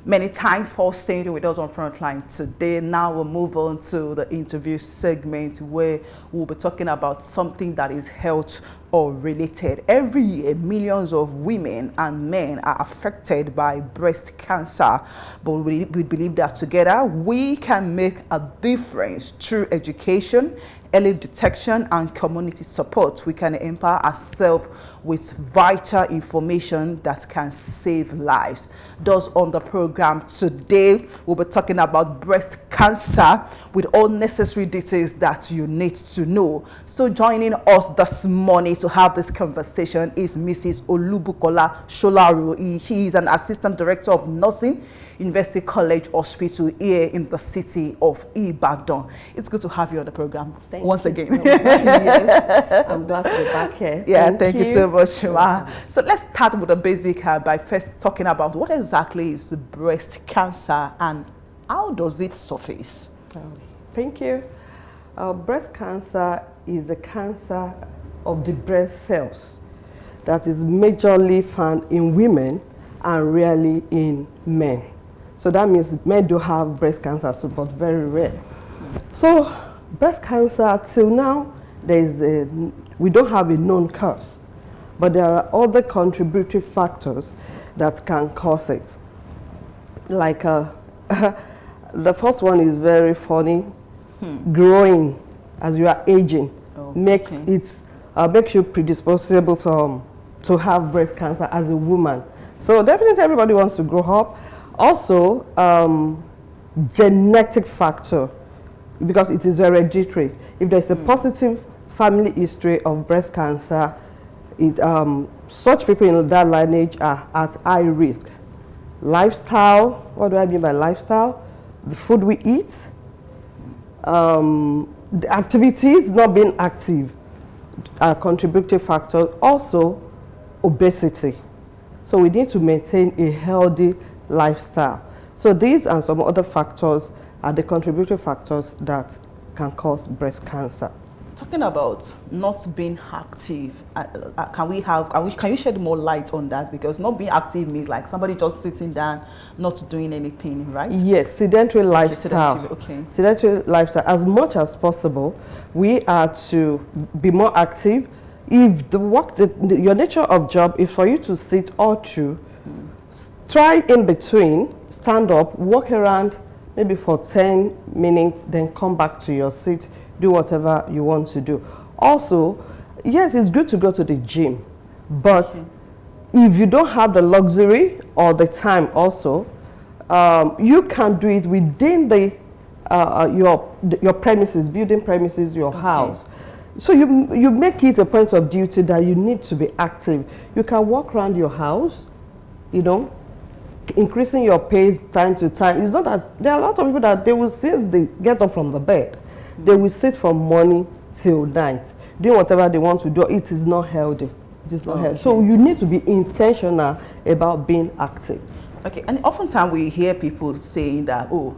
Many thanks for staying with us on Frontline today. Now we'll move on to the interview segment where we'll be talking about something that is health or related. Every year, millions of women and men are affected by breast cancer, but we believe that together we can make a difference through education, early detection, and community support. We can empower ourselves with vital information that can save lives. Thus, on the program today, we'll be talking about breast cancer with all necessary details that you need to know. So joining us this morning to have this conversation is Mrs. Olubukola Sholaru. She is an Assistant Director of Nursing, University College Hospital here in the city of Ibadan. It's good to have you on the program once again. So yes, I'm glad to be back here. Yeah, thank you so much. So let's start with the basic by first talking about what exactly is breast cancer and how does it surface? Thank you. Breast cancer is a cancer of the breast cells that is majorly found in women and rarely in men. So that means men do have breast cancer, but very rare. So breast cancer, till now, we don't have a known cause, but there are other contributory factors that can cause it. Like the first one is very funny. Growing as you are aging makes you predisposable to have breast cancer as a woman. So definitely everybody wants to grow up. Also, genetic factor, because it is hereditary. If there's a positive family history of breast cancer, such people in that lineage are at high risk. Lifestyle, what do I mean by lifestyle? The food we eat, the activities, not being active, are contributing factors. Also, obesity. So we need to maintain a healthy lifestyle. So these and some other factors are the contributing factors that can cause breast cancer. Talking about not being active, can you shed more light on that? Because not being active means like somebody just sitting down, not doing anything, right? Yes, sedentary lifestyle. Okay. Sedentary lifestyle. As much as possible, we are to be more active. If your nature of job is for you to sit or to try in between, stand up, walk around maybe for 10 minutes, then come back to your seat, do whatever you want to do. Also, yes, it's good to go to the gym, but if you don't have the luxury or the time also, you can do it within your premises, building premises, your house. So you make it a point of duty that you need to be active. You can walk around your house, increasing your pace time to time. It's not that there are a lot of people that they will, since they get up from the bed, they will sit from morning till night, doing whatever they want to do. It is not healthy. It is not healthy. So you need to be intentional about being active. Okay, and oftentimes we hear people saying that, a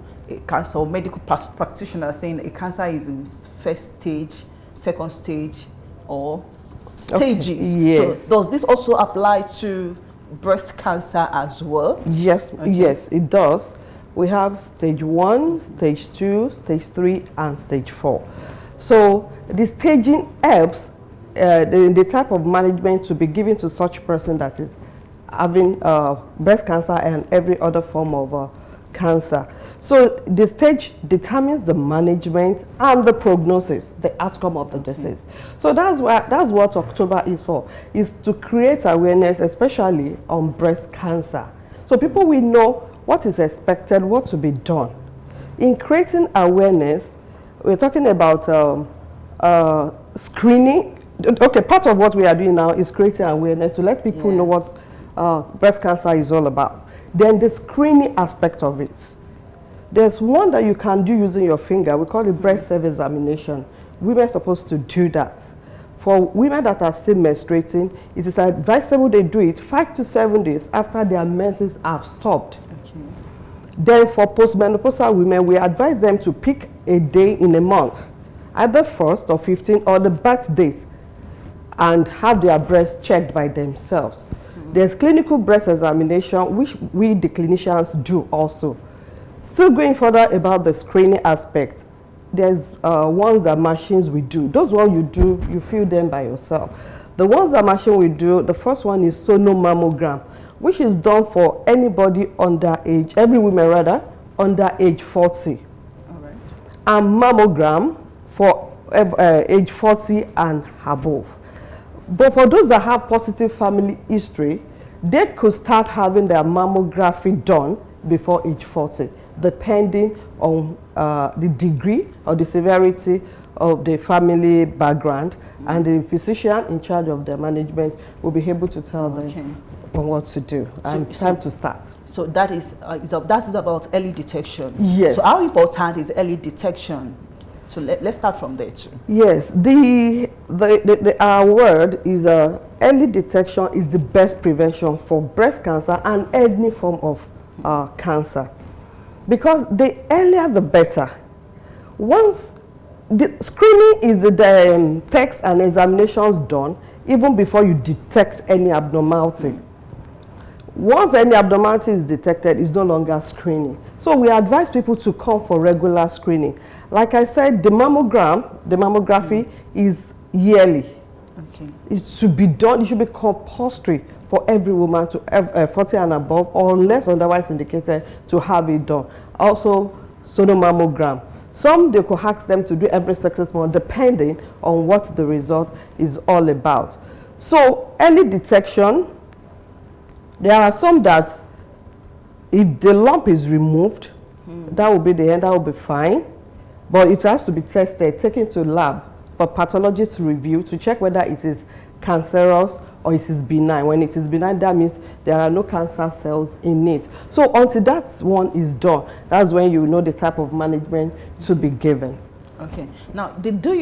cancer, or medical practitioners saying a cancer is in first stage, second stage, or stages. Yes. So does this also apply to breast cancer as well? Yes, yes, it does. We have stage 1, stage 2, stage 3, and stage 4. So the staging helps the type of management to be given to such person that is having breast cancer and every other form of cancer. So the stage determines the management and the prognosis, the outcome of the disease. So that's what October is for, is to create awareness, especially on breast cancer. So people will know what is expected, what to be done. In creating awareness, we're talking about screening. Okay, part of what we are doing now is creating awareness to let people know what breast cancer is all about. Then the screening aspect of it. There's one that you can do using your finger. We call it breast self-examination. Women are supposed to do that. For women that are still menstruating, it is advisable they do it 5 to 7 days after their menses have stopped. Okay. Then for postmenopausal women, we advise them to pick a day in a month, either 1st or 15th or the birth date, and have their breasts checked by themselves. There's clinical breast examination, which we, the clinicians, do also. Still going further about the screening aspect, there's ones that machines we do. Those ones you do, you feel them by yourself. The ones that machine we do, the first one is sonomammogram, which is done for anybody under age, every woman rather, under age 40. All right. And mammogram for age 40 and above. But for those that have positive family history, they could start having their mammography done before age 40, depending on the degree or the severity of the family background, and the physician in charge of their management will be able to tell them on what to do and time to start. So that is about early detection. Yes. So how important is early detection? So let's start from there too. Yes, our word is early detection is the best prevention for breast cancer and any form of cancer, because the earlier the better. Once the screening is the tests and examinations done even before you detect any abnormality. Once any abnormality is detected, it's no longer screening. So we advise people to come for regular screening. Like I said, the mammography is yearly. Okay. It should be done, it should be compulsory for every woman to have 40 and above, or unless otherwise indicated, to have it done. Also, sonomammogram. Some they could ask them to do every 6 months, depending on what the result is all about. So early detection, there are some that if the lump is removed, that will be the end, that will be fine. But it has to be tested, taken to lab for pathologist review to check whether it is cancerous or it is benign. When it is benign, that means there are no cancer cells in it. So until that one is done, that's when you know the type of management to be given. Okay. Now, the do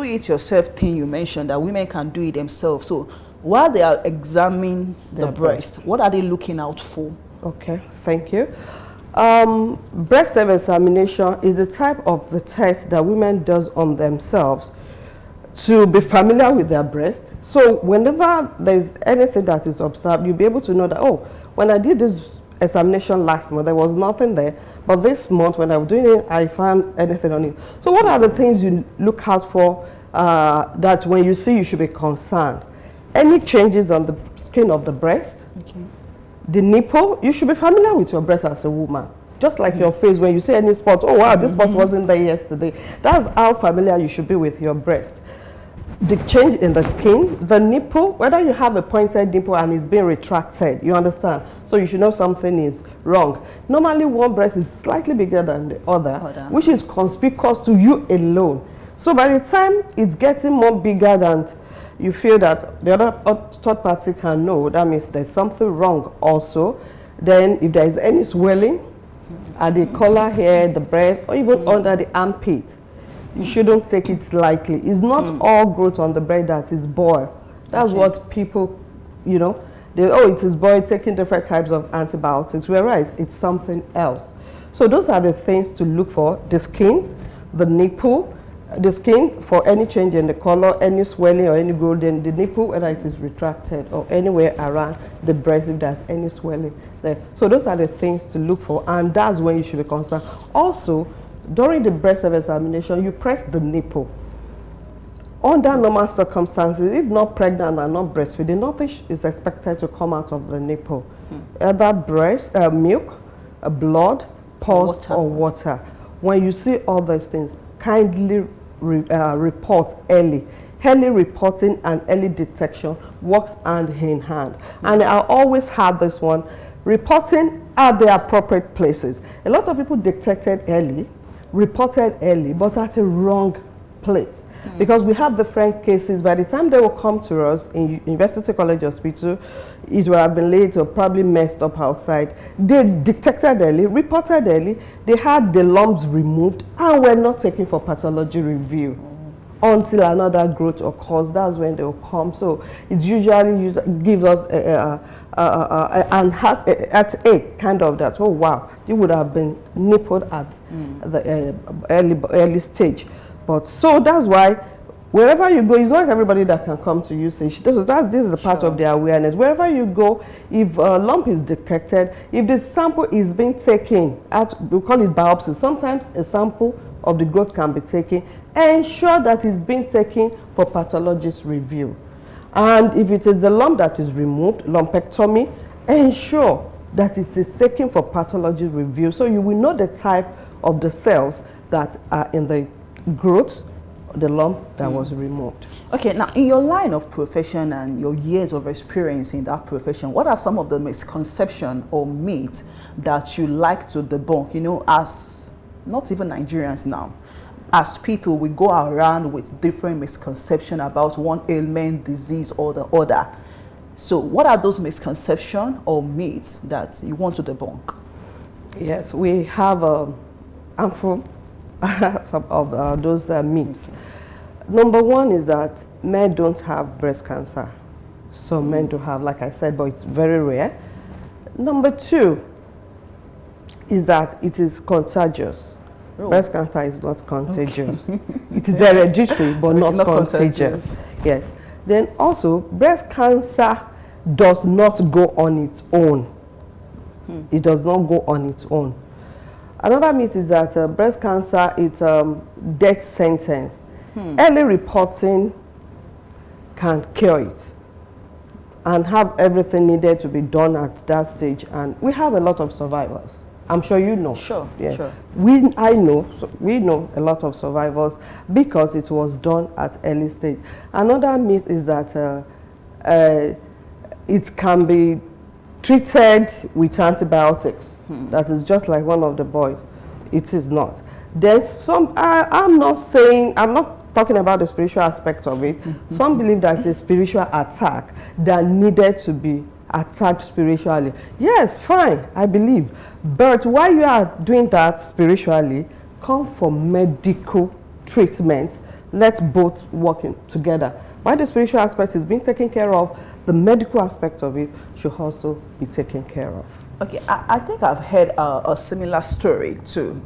it yourself thing you mentioned, that women can do it themselves. So while they are examining the breast, what are they looking out for? Okay, thank you. Breast self-examination is a type of the test that women does on themselves to be familiar with their breast. So whenever there's anything that is observed, you'll be able to know that, oh, when I did this examination last month, there was nothing there, but this month when I was doing it, I found anything on it. So what are the things you look out for that when you see you should be concerned? Any changes on the skin of the breast, the nipple. You should be familiar with your breast as a woman. Just like your face, when you see any spot, oh wow, this spot wasn't there yesterday. That's how familiar you should be with your breast. The change in the skin, the nipple, whether you have a pointed nipple and it's being retracted, you understand? So you should know something is wrong. Normally one breast is slightly bigger than the other, which is conspicuous to you alone. So by the time it's getting more bigger than you feel that the other third party can know, that means there's something wrong also. Then if there is any swelling at the collar here, the breast, or even under the armpit, you shouldn't take it lightly. It's not all growth on the breast that is boil. That's what people, you know, it is boil, taking different types of antibiotics, whereas it's something else. So those are the things to look for: the skin, the nipple, the skin for any change in the color, any swelling or any growth, then the nipple, whether it is retracted, or anywhere around the breast if there's any swelling there. So those are the things to look for, and that's when you should be concerned. Also, during the breast examination, you press the nipple. Under normal circumstances, if not pregnant and not breastfeeding, nothing is expected to come out of the nipple. Either breast, milk, blood, pus, or water. When you see all those things, kindly report early. Early reporting and early detection works hand in hand. And I always have this one, reporting at the appropriate places. A lot of people detected early, reported early, but at a wrong place. Because we have different cases. By the time they will come to us in University College Hospital, it will have been late or probably messed up outside. They detected early, reported early, they had the lumps removed, and were not taken for pathology review until another growth occurs. That's when they will come. So it usually gives us an heartache, kind of that, oh wow, you would have been nippled at the early stage. But so that's why Wherever you go, it's not everybody that can come to you say, this is the part Sure. of their awareness. Wherever you go, if a lump is detected, if the sample is being taken, we call it biopsy, sometimes a sample of the growth can be taken, ensure that it's being taken for pathologist review. And if it is the lump that is removed, lumpectomy, ensure that it is taken for pathology review, so you will know the type of the cells that are in the growth, the lump that was removed. Okay, now in your line of profession and your years of experience in that profession, what are some of the misconceptions or myths that you like to debunk? You know, as not even Nigerians now, as people, we go around with different misconceptions about one ailment, disease, or the other. So what are those misconceptions or myths that you want to debunk? Yes, we have harmful some of those myths. Number one is that men don't have breast cancer. Some men do have, like I said, but it's very rare. Number two is that it is contagious. Oh. Breast cancer is not contagious. It is hereditary, but not contagious. Yes. Then also, breast cancer does not go on its own. It does not go on its own. Another myth is that breast cancer is death sentence. Early reporting can cure it and have everything needed to be done at that stage. And we have a lot of survivors. I'm sure you know. Sure, yeah. sure. We know a lot of survivors because it was done at early stage. Another myth is that it can be treated with antibiotics. That is just like one of the boys. It is not. There's some, I'm not talking about the spiritual aspects of it. Some believe that it's a spiritual attack that needed to be attacked spiritually. Yes, fine, I believe. But while you are doing that spiritually, come for medical treatment. Let's both work together. While the spiritual aspect is being taken care of, the medical aspect of it should also be taken care of. Okay, I think I've heard a similar story too.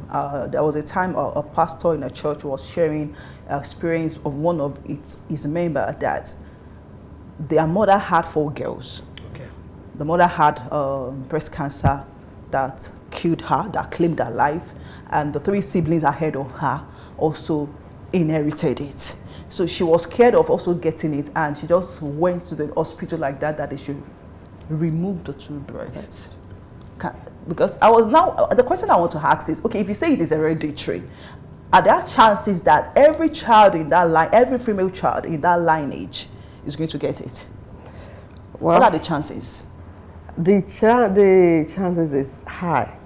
There was a time a pastor in a church was sharing experience of one of his members that their mother had 4 girls. Okay. The mother had breast cancer that killed her, that claimed her life, and the 3 siblings ahead of her also inherited it. So she was scared of also getting it, and she just went to the hospital like that they should remove the 2 breasts. Because the question I want to ask is, okay, if you say it is hereditary, are there chances that every child in that line, every female child in that lineage is going to get it? Well, what are the chances? The chances is high.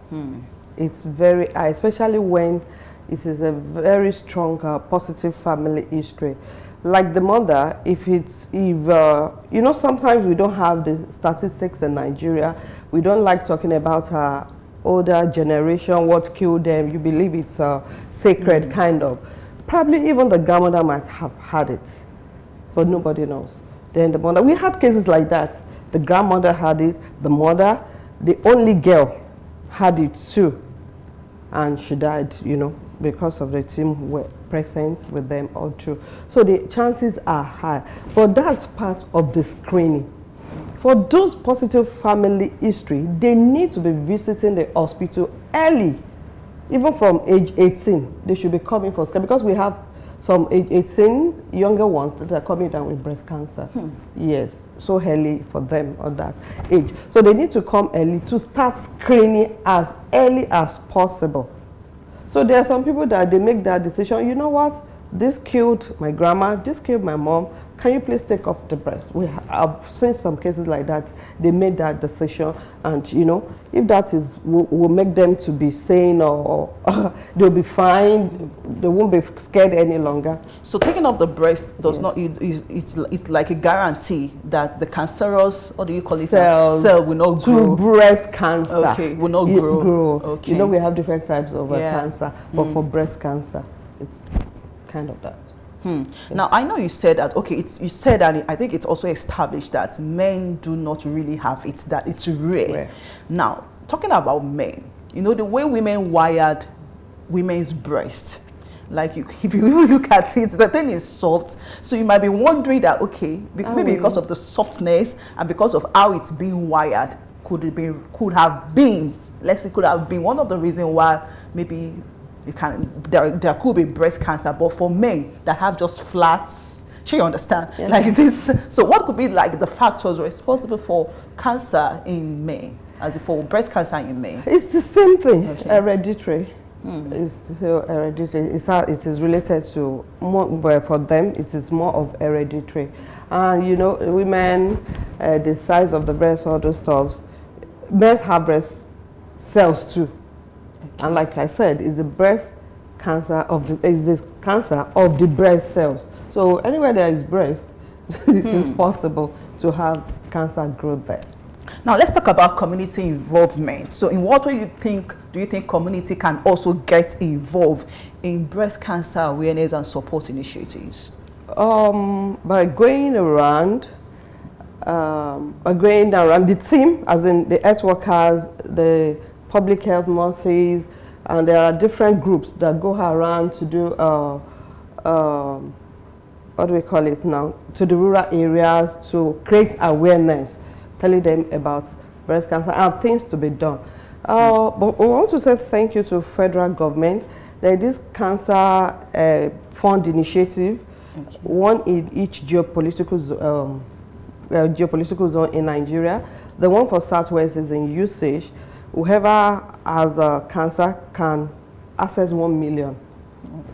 It's very high, especially when it is a very strong positive family history. Like the mother, you know, sometimes we don't have the statistics in Nigeria. We don't like talking about her older generation, what killed them. You believe it's sacred, kind of. Probably even the grandmother might have had it, but nobody knows. Then the mother, we had cases like that. The grandmother had it, the mother, the only girl had it too, and she died, you know, because of the team were present with them all through. So the chances are high, but that's part of the screening. For those positive family history, they need to be visiting the hospital early. Even from age 18, they should be coming for scan, because we have some age 18 younger ones that are coming down with breast cancer. Yes, so early for them on that age. So they need to come early to start screening as early as possible. So there are some people that they make that decision, you know what, this killed my grandma, this killed my mom, can you please take off the breast? I've seen some cases like that. They made that decision, and you know, if that is will make them to be sane, or they'll be fine, they won't be scared any longer. So taking off the breast does not, it's like a guarantee that the cancerous, what do you call it, cell will not grow. To breast cancer. Okay, will not grow. Okay. You know, we have different types of cancer, but for breast cancer, it's kind of that. Now, I know you said that, okay, you said that I think it's also established that men do not really have it, that it's rare. Now, talking about men, you know, the way women wired women's breast, Like if you even look at it, the thing is soft. So you might be wondering that, okay, maybe because of the softness and because of how it's being wired, could have been, let's say, could have been one of the reasons why maybe there could be breast cancer. But for men that have just flats, you understand, yes, like this. So what could be like the factors responsible for cancer in men, as for breast cancer in men? It's the same thing, Okay. hereditary. It's still hereditary. It is related to more, but for them it is more of hereditary. And you know, women, the size of the breast, all those stuff. Men have breast cells too, and like I said, it's the breast cancer of the breast cells. So anywhere there is breast, it is possible to have cancer growth there. Now let's talk about community involvement. So in what way do you think community can also get involved in breast cancer awareness and support initiatives? By going around, the team, as in the health workers, the public health nurses, and there are different groups that go around to do, what do we call it now, to the rural areas to create awareness, telling them about breast cancer and things to be done. But we want to say thank you to federal government. There is this cancer fund initiative, one in each geopolitical zone in Nigeria. The one for Southwest is in usage. Whoever has cancer can access 1 million.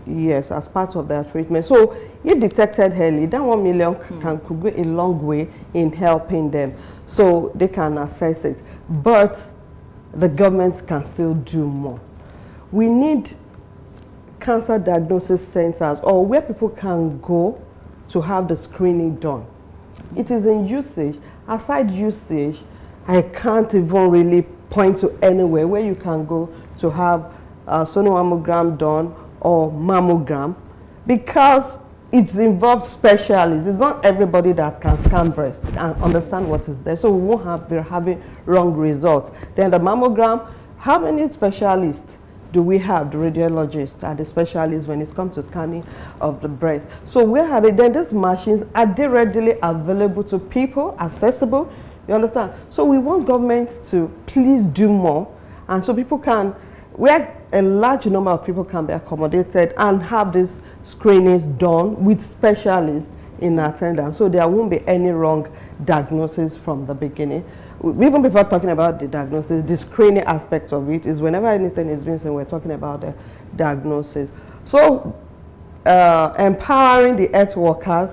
Yes, as part of their treatment. So if detected early, that 1 million could go a long way in helping them. So they can access it. But the government can still do more. We need cancer diagnosis centers, or where people can go to have the screening done. It is in usage. Aside usage, I can't even really point to anywhere where you can go to have sonogram done or mammogram, because it involves specialists. It's not everybody that can scan breast and understand what is there, so we won't be having wrong results. Then the mammogram, how many specialists do we have? The radiologists are the specialists when it comes to scanning of the breast. So where are they? Then these machines, are they readily available to people, accessible? You understand? So we want government to please do more, and so people can, where a large number of people can be accommodated and have these screenings done with specialists in attendance, so there won't be any wrong diagnosis from the beginning. Even before talking about the diagnosis, the screening aspect of it is whenever anything is being said, we're talking about the diagnosis. So empowering the health workers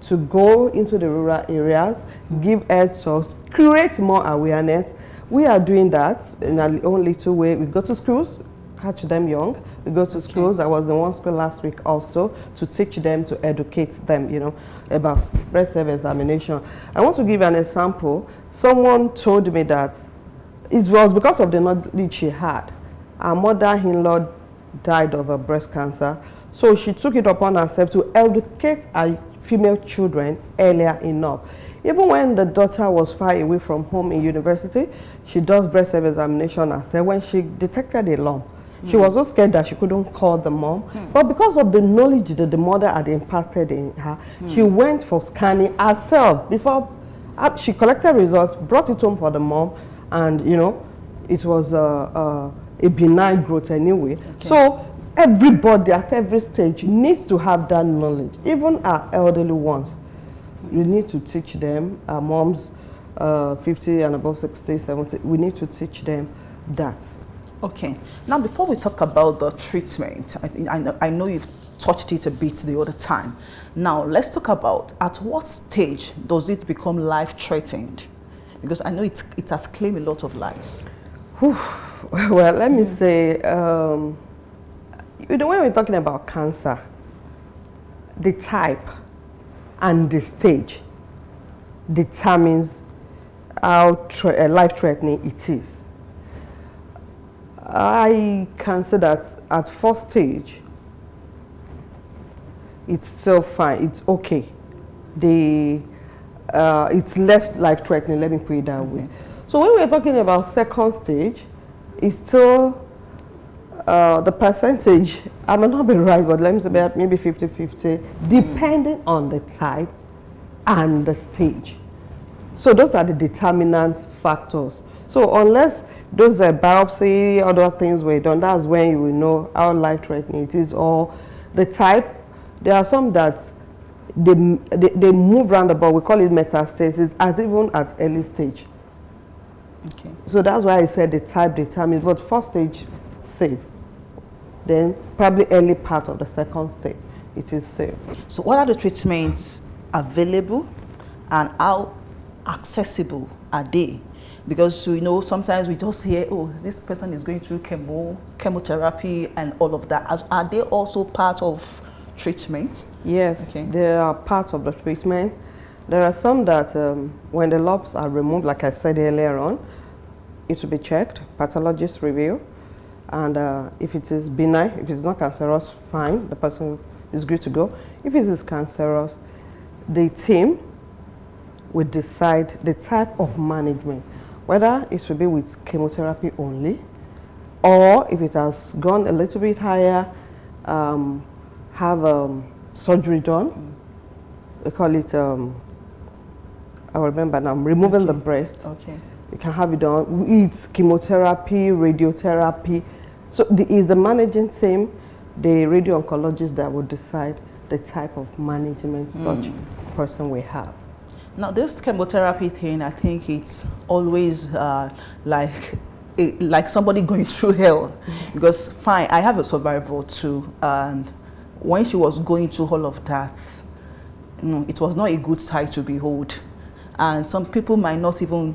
to go into the rural areas, give health talks, create more awareness. We are doing that in our own little way. We go to schools, catch them young. We go to schools. I was in one school last week also to teach them, to educate them, you know, about breast self-examination. I want to give an example. Someone told me that it was because of the knowledge she had. Her mother-in-law died of a breast cancer, so she took it upon herself to educate her female children earlier enough. Even when the daughter was far away from home in university, she does breast self-examination herself. When she detected a lump, she was so scared that she couldn't call the mom. But because of the knowledge that the mother had imparted in her, she went for scanning herself. Before she collected results, brought it home for the mom, and you know, it was a benign growth anyway. Okay. So everybody at every stage needs to have that knowledge, even our elderly ones. You need to teach them, our moms, 50 and above 60, 70, we need to teach them that. Okay. Now, before we talk about the treatment, I know you've touched it a bit the other time. Now, let's talk about at what stage does it become life-threatened? Because I know it has claimed a lot of lives. Well, let me say, you know, when we're talking about cancer, the type and the stage determines how life-threatening it is. I can say that at first stage, it's still fine, it's okay. It's less life-threatening, let me put it that way. So when we're talking about second stage, it's still The percentage, I may not be right, but let me say maybe 50-50, depending on the type and the stage. So those are the determinant factors. So unless those biopsy, other things were done, that's when you will know how life-threatening it is, or the type. There are some that they move round about, we call it metastasis, as even at early stage. Okay. So that's why I said the type determines, but first stage, safe. Then probably early part of the second stage, it is safe. So what are the treatments available and how accessible are they? Because you know, sometimes we just hear, oh, this person is going through chemotherapy and all of that. Are they also part of treatment? Yes, okay. They are part of the treatment. There are some that when the lumps are removed, like I said earlier on, it will be checked, pathologist review, and if it is benign, if it's not cancerous, fine, the person is good to go. If it is cancerous, the team will decide the type of management, whether it will be with chemotherapy only, or if it has gone a little bit higher, have surgery done. We call it, I remember now, removing the breast. Okay. You can have it done. It's chemotherapy, radiotherapy. So is the managing team, the radio oncologist, that will decide the type of management such person will have. Now this chemotherapy thing, I think it's always like somebody going through hell, because fine, I have a survivor too, and when she was going through all of that, it was not a good sight to behold. And some people might not even,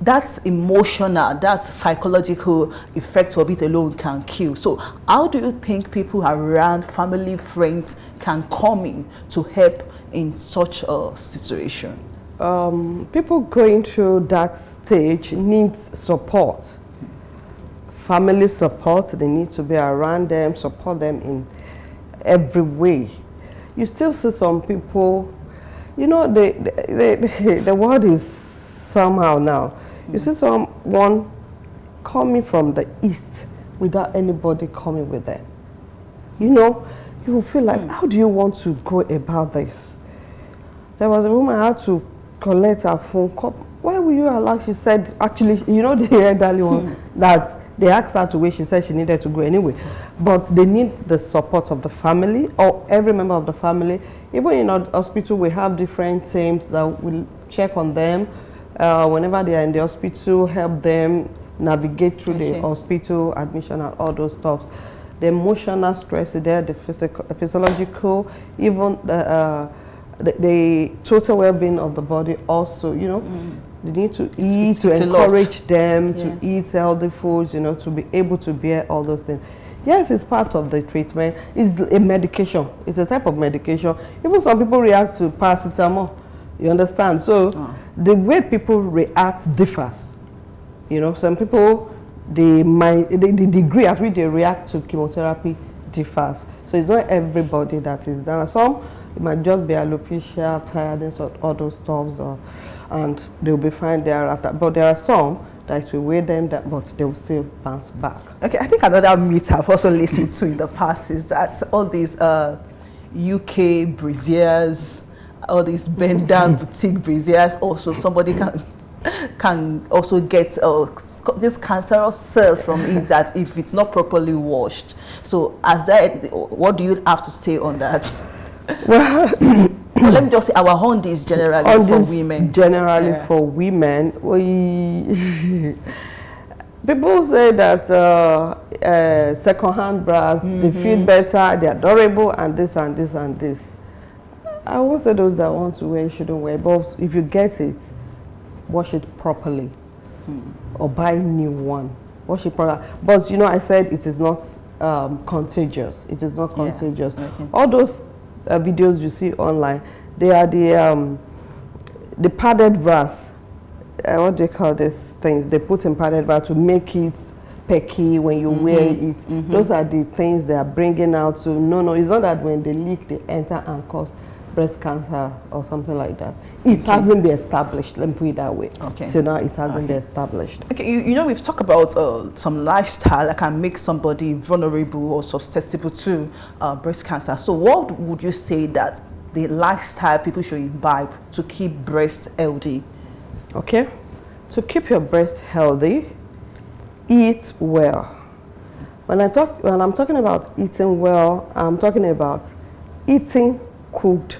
that's emotional, that psychological effect of it alone can kill. So how do you think people around, family, friends, can come in to help in such a situation? People going through that stage need support. Family support, they need to be around them, support them in every way. You still see some people, you know, the world is somehow now. You see someone coming from the east without anybody coming with them. You know, you will feel like, how do you want to go about this? There was a woman I had to collect her phone call. Why will you allow? She said, actually, you know, the elderly one, that they asked her to wait. She said she needed to go anyway. But they need the support of the family, or every member of the family. Even in our hospital, we have different teams that will check on them. Whenever they are in the hospital, help them navigate through the hospital, admission and all those stuff. The emotional stress is there, the physiological, even the total well-being of the body also, you know. They need to eat, to encourage them to eat healthy foods, you know, to be able to bear all those things. Yes, it's part of the treatment. It's a medication. It's a type of medication. Even some people react to paracetamol. You understand? So the way people react differs. You know, some people, the degree at which they react to chemotherapy differs. So it's not everybody that is done. Some, it might just be alopecia, tiredness, or all those stuff, and they'll be fine thereafter. But there are some that will weigh them down, but they will still bounce back. Okay, I think another myth I've also listened to in the past is that all these UK braziers, all these bend down boutique braziers, also somebody can also get this cancerous cell from it, that if it's not properly washed. So as that, what do you have to say on that? Well, let me just say our honey is generally for women. Generally for women, people say that second-hand bras, they feel better, they are durable, and this and this and this. I won't say those that want to wear shouldn't wear, but if you get it, wash it properly, or buy a new one. Wash it properly. But you know, I said it is not contagious. It is not contagious. All those videos you see online, they are the padded bras. What do you call these things? They put in padded bras to make it pecky when you wear it. Those are the things they are bringing out. So no, it's not that when they leak they enter and cause breast cancer or something like that. It hasn't been established, let me put it that way. Okay. So now it hasn't been established. Okay, you know, we've talked about some lifestyle that can make somebody vulnerable or susceptible to breast cancer. So what would you say that the lifestyle people should imbibe to keep breast healthy? Okay, to keep your breast healthy, eat well. When I'm talking about eating well, I'm talking about eating cooked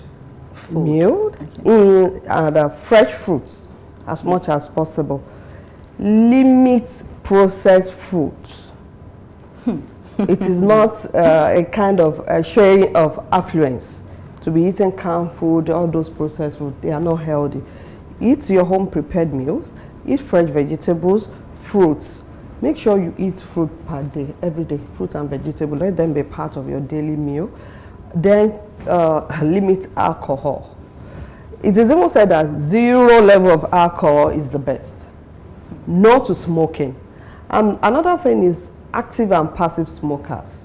meal in fresh fruits as much as possible. Limit processed foods. It is not a kind of sharing of affluence to be eating canned food, all those processed foods. They are not healthy. Eat your home prepared meals, eat fresh vegetables, fruits. Make sure you eat fruit per day, every day, fruit and vegetable. Let them be part of your daily meal. Then limit alcohol. It is even said that 0 level of alcohol is the best. No to smoking. Another thing is active and passive smokers.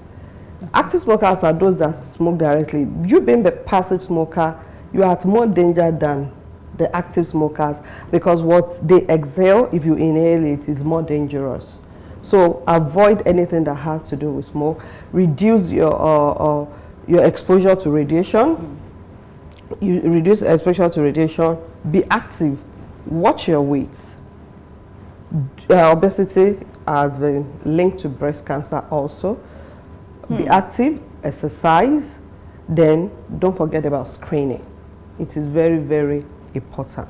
Active smokers are those that smoke directly. You being the passive smoker, you are at more danger than the active smokers, because what they exhale, if you inhale it, is more dangerous. So avoid anything that has to do with smoke. Reduce your exposure to radiation. You reduce exposure to radiation. Be active. Watch your weight. Obesity has been linked to breast cancer also. Be active, exercise. Then don't forget about screening. It is very, very important.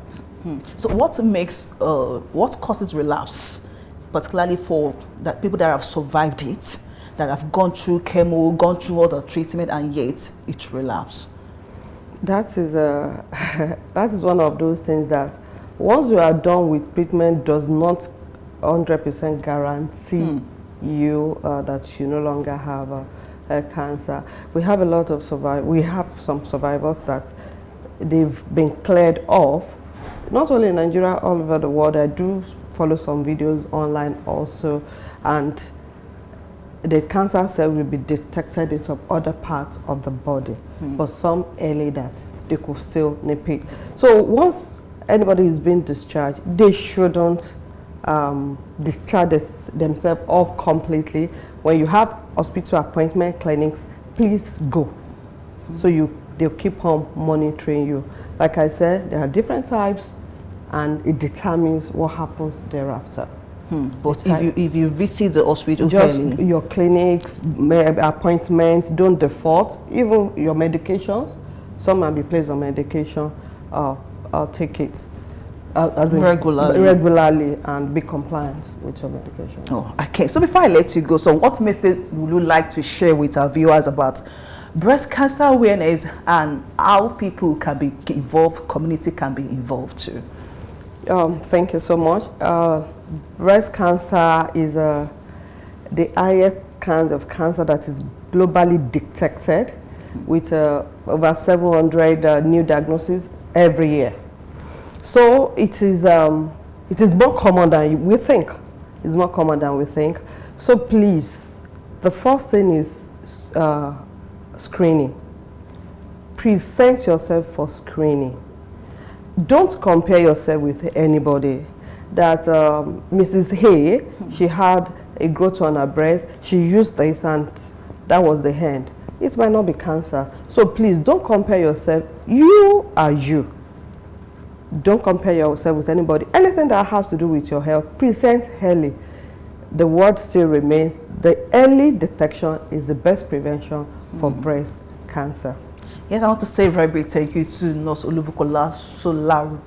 So what causes relapse, particularly for that people that have survived it, that have gone through chemo, gone through all the treatment, and yet it relapse? That is that is one of those things that once you are done with treatment does not 100% guarantee you that you no longer have cancer. We have a lot of we have some survivors that they've been cleared off, not only in Nigeria, all over the world. I do follow some videos online also, and the cancer cell will be detected in some other parts of the body, but some early that they could still nip it. So once anybody is being discharged, they shouldn't discharge themselves off completely. When you have hospital appointment, clinics, please go. So they'll keep on monitoring you. Like I said, there are different types, and it determines what happens thereafter. But if you visit the hospital, just your clinics, appointments, don't default. Even your medications, some might be placed on medication. Take it regularly and be compliant with your medication. Oh, okay. So before I let you go, so what message would you like to share with our viewers about breast cancer awareness and how people can be involved, community can be involved too? Thank you so much. Breast cancer is the highest kind of cancer that is globally detected, with over 700 new diagnoses every year. So it is more common than we think. It's more common than we think. So please, the first thing is screening. Present yourself for screening. Don't compare yourself with anybody. That Mrs. Hay, she had a growth on her breast, she used this and that was the end. It might not be cancer. So please don't compare yourself. You are you. Don't compare yourself with anybody. Anything that has to do with your health, present early. The word still remains, the early detection is the best prevention for breast cancer. Yes, I want to say a very big thank you to Nurse Olubukola Solaru,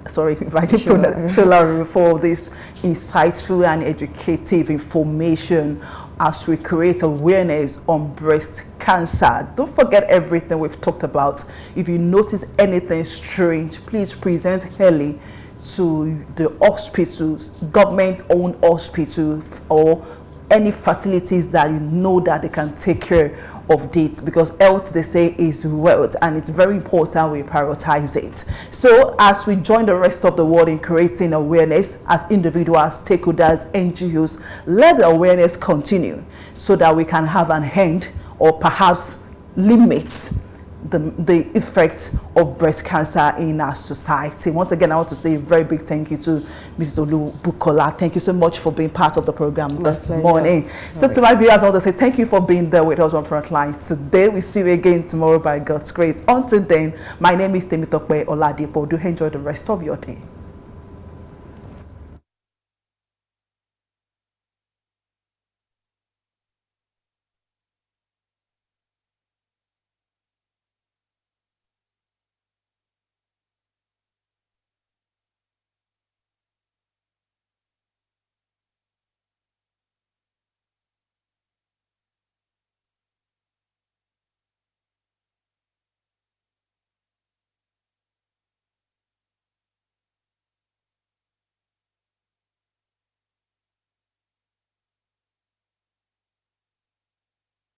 sorry if I can pronounce Solaru, for this insightful and educative information as we create awareness on breast cancer. Don't forget everything we've talked about. If you notice anything strange, please present early to the hospitals, government-owned hospitals, or any facilities that you know that they can take care of this, because health, they say, is wealth, and it's very important we prioritize it. So as we join the rest of the world in creating awareness as individuals, stakeholders, NGOs, let the awareness continue so that we can have an end or perhaps limits the effects of breast cancer in our society. Once again, I want to say a very big thank you to Mrs. Olubukola. Thank you so much for being part of the program this morning. So to my viewers, I want to say thank you for being there with us on Frontline today. We see you again tomorrow by God's grace. Until then, my name is Temitope Oladipo. Do enjoy the rest of your day.